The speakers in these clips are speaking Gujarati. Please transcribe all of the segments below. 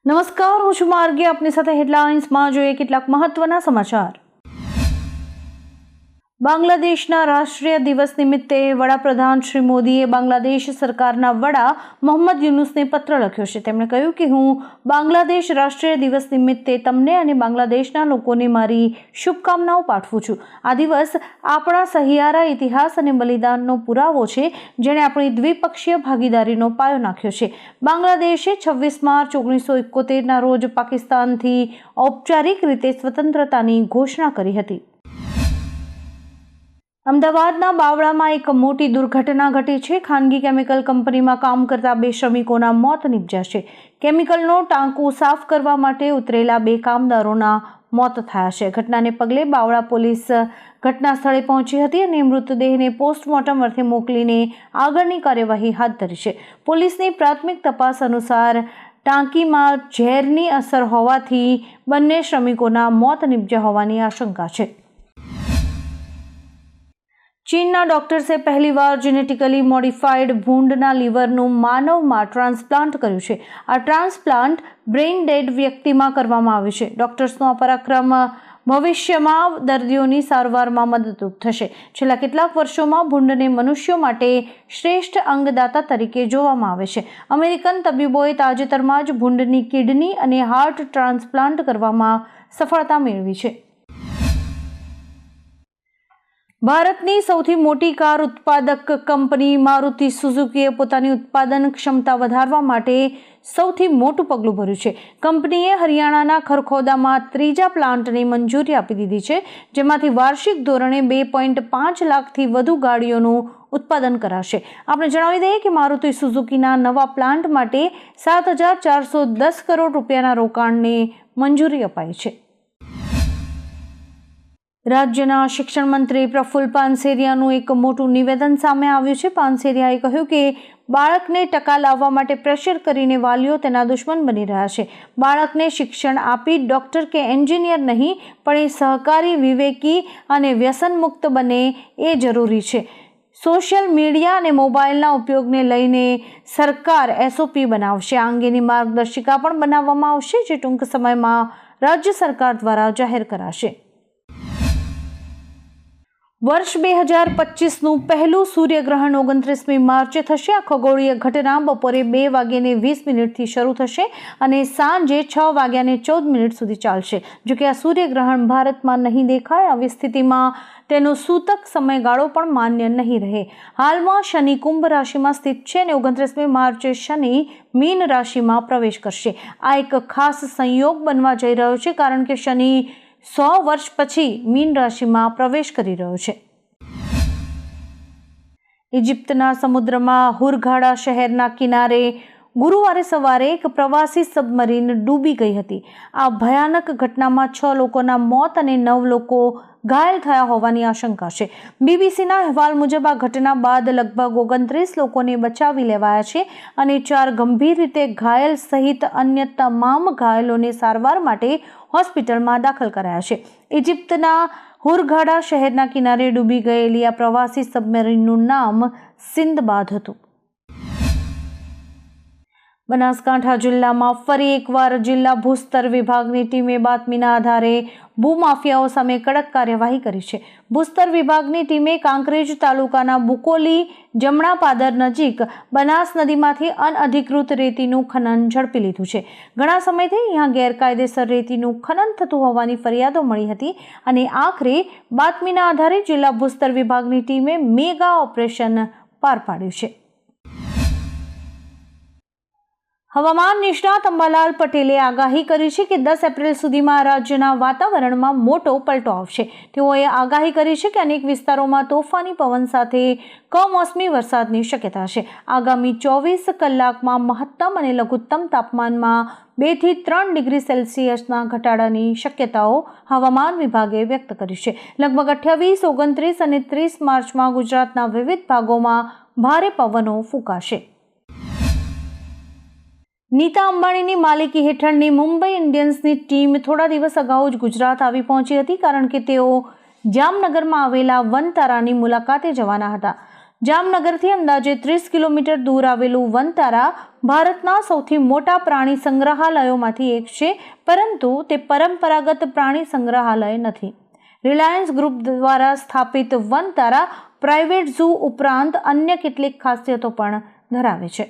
નમસ્કાર, હું છું માર્ગી. આપની સાથે હેડલાઇન્સમાં જોઈએ કેટલાક મહત્વના સમાચાર. બાંગ્લાદેશના રાષ્ટ્રીય દિવસ નિમિત્તે વડાપ્રધાન શ્રી મોદીએ બાંગ્લાદેશ સરકારના વડા મોહમ્મદ યુનુસને પત્ર લખ્યો છે. તેમણે કહ્યું કે હું બાંગ્લાદેશ રાષ્ટ્રીય દિવસ નિમિત્તે તમને અને બાંગ્લાદેશના લોકોને મારી શુભકામનાઓ પાઠવું છું. આ દિવસ આપણા સહિયારા ઇતિહાસ અને બલિદાનનો પુરાવો છે, જેણે આપણી દ્વિપક્ષીય ભાગીદારીનો પાયો નાખ્યો છે. બાંગ્લાદેશે 26 માર્ચ 1971ના રોજ પાકિસ્તાનથી ઔપચારિક રીતે સ્વતંત્રતાની ઘોષણા કરી હતી. અમદાવાદના બાવળામાં એક મોટી દુર્ઘટના ઘટી છે. ખાનગી કેમિકલ કંપનીમાં કામ કરતા 2 શ્રમિકોના મોત નીપજ્યા છે. કેમિકલનો ટાંકો સાફ કરવા માટે ઉતરેલા 2 કામદારોના મોત થયા છે. ઘટનાને પગલે બાવળા પોલીસ ઘટના સ્થળે પહોંચી હતી અને મૃતદેહને પોસ્ટમોર્ટમ અર્થે મોકલીને આગળની કાર્યવાહી હાથ ધરી છે. પોલીસની પ્રાથમિક તપાસ અનુસાર ટાંકીમાં ઝેરની અસર હોવાથી બંને શ્રમિકોના મોત નીપજ્યા હોવાની આશંકા છે. ચીનના ડોક્ટર્સે પહેલીવાર જેનેટિકલી મોડિફાઈડ ભૂંડના લીવરનું માનવમાં ટ્રાન્સપ્લાન્ટ કર્યું છે. આ ટ્રાન્સપ્લાન્ટ બ્રેઇન ડેડ વ્યક્તિમાં કરવામાં આવ્યું છે. ડોક્ટર્સનો આ પરાક્રમ ભવિષ્યમાં દર્દીઓની સારવારમાં મદદરૂપ થશે. છેલ્લા કેટલાક વર્ષોમાં ભૂંડને મનુષ્યો માટે શ્રેષ્ઠ અંગદાતા તરીકે જોવામાં આવે છે. અમેરિકન તબીબોએ તાજેતરમાં જ ભૂંડની કિડની અને હાર્ટ ટ્રાન્સપ્લાન્ટ કરવામાં સફળતા મેળવી છે. ભારતની સૌથી મોટી કાર ઉત્પાદક કંપની મારુતિ સુઝુકીએ પોતાની ઉત્પાદન ક્ષમતા વધારવા માટે સૌથી મોટું પગલું ભર્યું છે. કંપનીએ હરિયાણાના ખરખૌદામાં 3જા પ્લાન્ટને મંજૂરી આપી દીધી છે, જેમાંથી વાર્ષિક ધોરણે 2.5 લાખથી વધુ ગાડીઓનું ઉત્પાદન કરાશે. આપણે જણાવી દઈએ કે મારુતિ સુઝુકીના નવા પ્લાન્ટ માટે 7,410 કરોડ રૂપિયાના રોકાણને મંજૂરી અપાઈ છે. રાજ્યના શિક્ષણ મંત્રી પ્રફુલ્લ પાનસેરિયાનું એક મોટું નિવેદન સામે આવ્યું છે. પાનસેરિયાએ કહ્યું કે બાળકને ટકા લાવવા માટે પ્રેશર કરીને વાલીઓ તેના દુશ્મન બની રહ્યા છે. બાળકને શિક્ષણ આપી ડૉક્ટર કે એન્જિનિયર નહીં, પણ એ સહકારી, વિવેકી અને વ્યસનમુક્ત બને એ જરૂરી છે. સોશિયલ મીડિયા અને મોબાઈલના ઉપયોગને લઈને સરકાર SOP બનાવશે. આ અંગેની માર્ગદર્શિકા પણ બનાવવામાં આવશે, જે ટૂંક સમયમાં રાજ્ય સરકાર દ્વારા જાહેર કરાશે. વર્ષ 2025નું પહેલું સૂર્યગ્રહણ 29મી માર્ચે થશે. આ ખગોળીય ઘટના બપોરે 2:20 શરૂ થશે અને સાંજે 6:14 સુધી ચાલશે. જોકે આ સૂર્યગ્રહણ ભારતમાં નહીં દેખાય. આવી સ્થિતિમાં તેનો સૂતક સમયગાળો પણ માન્ય નહીં રહે. હાલમાં શનિ કુંભ રાશિમાં સ્થિત છે અને 29મી માર્ચે શનિ મીન રાશિમાં પ્રવેશ કરશે. આ એક ખાસ સંયોગ બનવા જઈ રહ્યો છે, કારણ કે શનિ 100 વર્ષ પછી મીન રાશિમાં પ્રવેશ કરી રહ્યો છે. ઇજિપ્તના સમુદ્રમાં હુરઘાડા શહેરના કિનારે ગુરુવારે સવારે એક પ્રવાસી સબમરીન ડૂબી ગઈ હતી. આ ભયાનક ઘટનામાં 6 લોકોના મોત અને 9 લોકો ઘાયલ થયા હોવાની આશંકા છે. બીબીસીના અહેવાલ મુજબ આ ઘટના બાદ લગભગ 29 લોકોને બચાવી લેવાયા છે અને 4 ગંભીર રીતે ઘાયલ સહિત અન્ય તમામ ઘાયલોને સારવાર માટે હોસ્પિટલમાં દાખલ કરાયા છે. ઇજિપ્તના હુરઘાડા શહેરના કિનારે ડૂબી ગયેલી આ પ્રવાસી સબમરીનનું નામ સિંદબાદ હતું. બનાસકાંઠા જિલ્લામાં ફરી એકવાર જિલ્લા ભૂસ્તર વિભાગની ટીમે બાતમીના આધારે ભૂમાફિયાઓ સામે કડક કાર્યવાહી કરી છે. ભૂસ્તર વિભાગની ટીમે કાંકરેજ તાલુકાના બુકોલી જમણા પાદર નજીક બનાસ નદીમાંથી અનઅધિકૃત રેતીનું ખનન ઝડપી લીધું છે. ઘણા સમયથી અહીંયા ગેરકાયદેસર રેતીનું ખનન થતું હોવાની ફરિયાદો મળી હતી અને આખરે બાતમીના આધારે જિલ્લા ભૂસ્તર વિભાગની ટીમે મેગા ઓપરેશન પાર પાડ્યું છે. હવામાન નિષ્ણાત અંબાલાલ પટેલે આગાહી કરી છે કે 10 એપ્રિલ સુધીમાં રાજ્યના વાતાવરણમાં મોટો પલટો આવશે. તેઓએ આગાહી કરી છે કે અનેક વિસ્તારોમાં તોફાની પવન સાથે કમોસમી વરસાદની શક્યતા છે. આગામી 24 કલાકમાં મહત્તમ અને લઘુત્તમ તાપમાનમાં 2 થી 3 ડિગ્રી સેલ્સિયસના ઘટાડાની શક્યતાઓ હવામાન વિભાગે વ્યક્ત કરી છે. લગભગ 28, 29 અને 30 માર્ચમાં ગુજરાતના વિવિધ ભાગોમાં ભારે પવનો ફૂંકાશે. નીતા અંબાણીની માલિકી હેઠળની મુંબઈ ઇન્ડિયન્સની ટીમ થોડા દિવસ અગાઉ જ ગુજરાત આવી પહોંચી હતી, કારણ કે તેઓ જામનગરમાં આવેલા વનતારાની મુલાકાતે જવાના હતા. જામનગરથી અંદાજે 30 કિલોમીટર દૂર આવેલું વનતારા ભારતના સૌથી મોટા પ્રાણી સંગ્રહાલયોમાંથી એક છે, પરંતુ તે પરંપરાગત પ્રાણી સંગ્રહાલય નથી. રિલાયન્સ ગ્રુપ દ્વારા સ્થાપિત વનતારા પ્રાઇવેટ ઝૂ ઉપરાંત અન્ય કેટલીક ખાસિયતો પણ ધરાવે છે.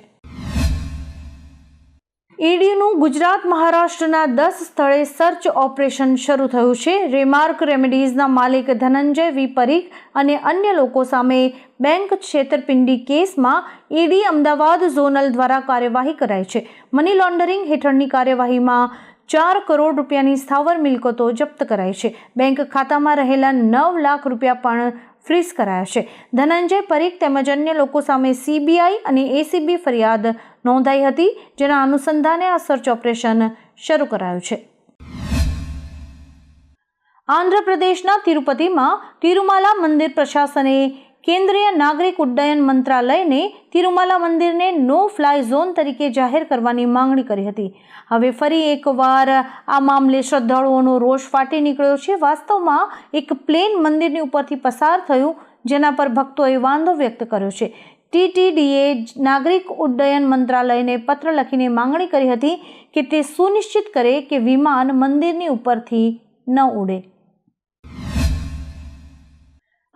ઈડીનું ગુજરાત મહારાષ્ટ્રના 10 સ્થળે સર્ચ ઓપરેશન શરૂ થયું છે. રેમાર્ક રેમેડીઝના માલિક ધનંજય વી પરીખ અને અન્ય લોકો સામે બેંક છેતરપિંડી કેસમાં ઈડી અમદાવાદ ઝોનલ દ્વારા કાર્યવાહી કરાઈ છે. મની લોન્ડરિંગ હેઠળની કાર્યવાહીમાં 4 કરોડ રૂપિયાની સ્થાવર મિલકતો જપ્ત કરાઈ છે. બેંક ખાતામાં રહેલા 9 લાખ રૂપિયા પણ ફ્રીઝ કરાયા છે. ધનંજય પરીખ તેમજ અન્ય લોકો સામે સીબીઆઈ અને એસીબી ફરિયાદ નોંધાઈ હતી, જેના અનુસંધાને આ સર્ચ ઓપરેશન શરૂ કરાયું છે. આંધ્રપ્રદેશના તિરુપતિમાં તિરુમાલા મંદિર પ્રશાસને કેન્દ્રીય નાગરિક ઉડ્ડયન મંત્રાલયને તિરુમાલા મંદિરને નો ફ્લાય ઝોન તરીકે જાહેર કરવાની માંગણી કરી હતી. હવે ફરી એકવાર આ મામલે શ્રદ્ધાળુઓનો રોષ ફાટી નીકળ્યો છે. વાસ્તવમાં એક પ્લેન મંદિરની ઉપરથી પસાર થયું, જેના પર ભક્તોએ વાંધો વ્યક્ત કર્યો છે. ટીટીડીએ નાગરિક ઉડ્ડયન મંત્રાલયને પત્ર લખીને માંગણી કરી હતી કે તે સુનિશ્ચિત કરે કે વિમાન મંદિરની ઉપરથી ન ઉડે.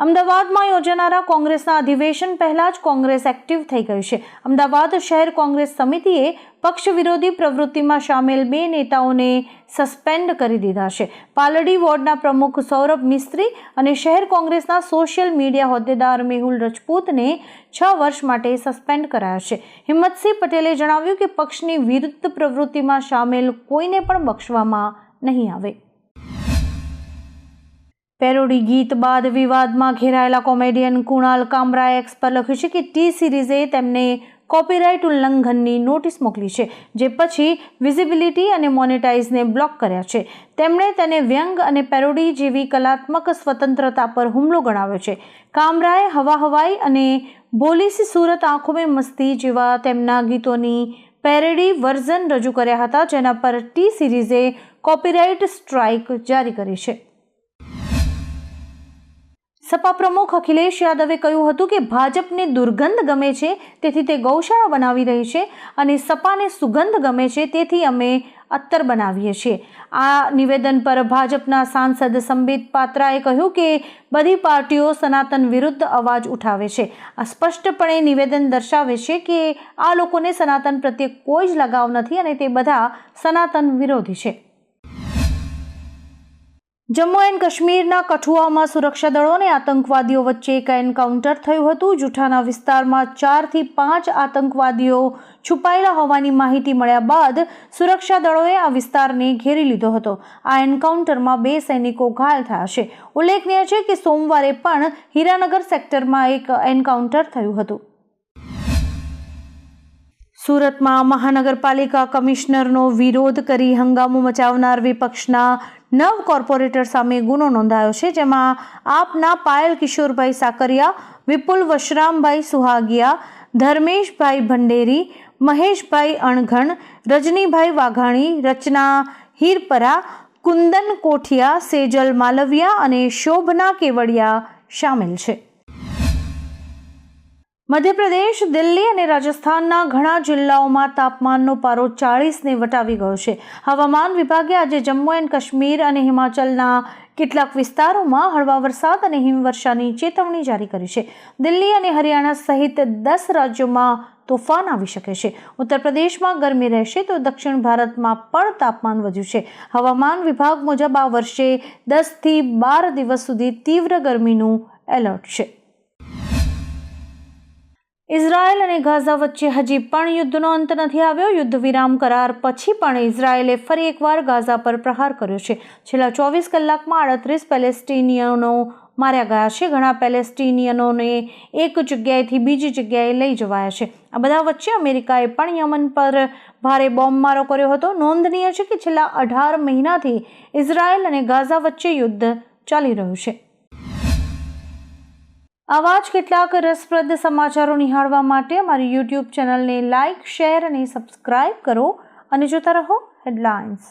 અમદાવાદમાં યોજાનારા કોંગ્રેસના અધિવેશન પહેલા જ કોંગ્રેસ એક્ટિવ થઈ ગયું છે. અમદાવાદ શહેર કોંગ્રેસ સમિતિએ પક્ષ વિરોધી પ્રવૃત્તિમાં સામેલ 2 નેતાઓને સસ્પેન્ડ કરી દીધા છે. પાલડી વોર્ડના પ્રમુખ સૌરભ મિસ્ત્રી અને શહેર કોંગ્રેસના સોશિયલ મીડિયા હોદ્દેદાર મેહુલ રજપૂતને 6 વર્ષ માટે સસ્પેન્ડ કરાયા છે. હિંમતસિંહ પટેલે જણાવ્યું કે પક્ષની વિરુદ્ધ પ્રવૃત્તિમાં સામેલ કોઈને પણ બક્ષવામાં નહીં આવે. પેરોડી ગીત બાદ વિવાદમાં ઘેરાયેલા કોમેડિયન કુણાલ કામરાએ એક્સ પર લખ્યું છે કે ટી સિરીઝે તેમને કોપીરાઇટ ઉલ્લંઘનની નોટિસ મોકલી છે, જે પછી વિઝિબિલિટી અને મોનેટાઇઝને બ્લોક કર્યા છે. તેમણે તેને વ્યંગ અને પેરોડી જેવી કલાત્મક સ્વતંત્રતા પર હુમલો ગણાવ્યો છે. કામરાએ હવા હવાઈ અને બોલી સી સૂરત આંખો મેં મસ્તી જેવા તેમના ગીતોની પેરોડી વર્ઝન રજૂ કર્યા હતા, જેના પર ટી સિરીઝે કોપીરાઇટ સ્ટ્રાઇક જારી કરી છે. સપા પ્રમુખ અખિલેશ યાદવે કહ્યું હતું કે ભાજપને દુર્ગંધ ગમે છે, તેથી તે ગૌશાળા બનાવી રહી છે, અને સપાને સુગંધ ગમે છે, તેથી અમે અત્તર બનાવીએ છીએ. આ નિવેદન પર ભાજપના સાંસદ સંબિત પાત્રાએ કહ્યું કે બધી પાર્ટીઓ સનાતન વિરુદ્ધ અવાજ ઉઠાવે છે. આ સ્પષ્ટપણે નિવેદન દર્શાવે છે કે આ લોકોને સનાતન પ્રત્યે કોઈ જ લગાવ નથી અને તે બધા સનાતન વિરોધી છે. જમ્મુ એન્ડ કાશ્મીરના કઠુઆમાં સુરક્ષા દળો અને આતંકવાદીઓ વચ્ચે એક એન્કાઉન્ટર થયું હતું. જૂઠાના વિસ્તારમાં 4 થી 5 આતંકવાદીઓ છુપાયેલા હોવાની માહિતી મળ્યા બાદ સુરક્ષા દળોએ આ વિસ્તારને ઘેરી લીધો હતો. આ એન્કાઉન્ટરમાં 2 સૈનિકો ઘાયલ થયા છે. ઉલ્લેખનીય છે કે સોમવારે પણ હીરાનગર સેક્ટરમાં એક એન્કાઉન્ટર થયું હતું. સુરતમાં મહાનગરપાલિકા કમિશનરનો વિરોધ કરી હંગામો મચાવનાર વિપક્ષના 9 કોર્પોરેટર સામે ગુનો નોંધાયો છે, જેમાં આપના પાયલ કિશોરભાઈ સાકરિયા, વિપુલ વશરામભાઈ સુહાગિયા, ધર્મેશભાઈ ભંડેરી, મહેશભાઈ અણઘણ, રજનીભાઈ વાઘાણી, રચના હીરપરા, કુંદન કોઠિયા, સેજલ માલવિયા અને શોભના કેવડિયા સામેલ છે. મધ્યપ્રદેશ, દિલ્હી અને રાજસ્થાનના ઘણા જિલ્લાઓમાં તાપમાનનો પારો 40ને વટાવી ગયો છે. હવામાન વિભાગે આજે જમ્મુ એન્ડ કાશ્મીર અને હિમાચલના કેટલાક વિસ્તારોમાં હળવા વરસાદ અને હિમવર્ષાની ચેતવણી જારી કરી છે. દિલ્હી અને હરિયાણા સહિત 10 રાજ્યોમાં તોફાન આવી શકે છે. ઉત્તર પ્રદેશમાં ગરમી રહેશે તો દક્ષિણ ભારતમાં પણ તાપમાન વધ્યું છે. હવામાન વિભાગ મુજબ આ વર્ષે 10 થી 12 દિવસ સુધી તીવ્ર ગરમીનું એલર્ટ છે. ઇઝરાયલ અને ગાઝા વચ્ચે હજી પણ યુદ્ધનો અંત નથી આવ્યો. યુદ્ધ વિરામ કરાર પછી પણ ઇઝરાયલે ફરી એકવાર ગાઝા પર પ્રહાર કર્યો છે. છેલ્લા 24 કલાકમાં 38 પેલેસ્ટીનિયનો માર્યા ગયા છે. ઘણા પેલેસ્ટીનિયનોને એક જગ્યાએથી બીજી જગ્યાએ લઈ જવાયા છે. આ બધા વચ્ચે અમેરિકાએ પણ યમન પર ભારે બોમ્બમારો કર્યો હતો. નોંધનીય છે કે છેલ્લા 18 મહિનાથી ઇઝરાયલ અને ગાઝા વચ્ચે યુદ્ધ ચાલી રહ્યું છે. આવા જ કેટલાક રસપ્રદ સમાચારો નિહાળવા માટે અમારી YouTube ચેનલને લાઇક, શેર અને સબસ્ક્રાઇબ કરો અને જોતા રહો હેડલાઇન્સ.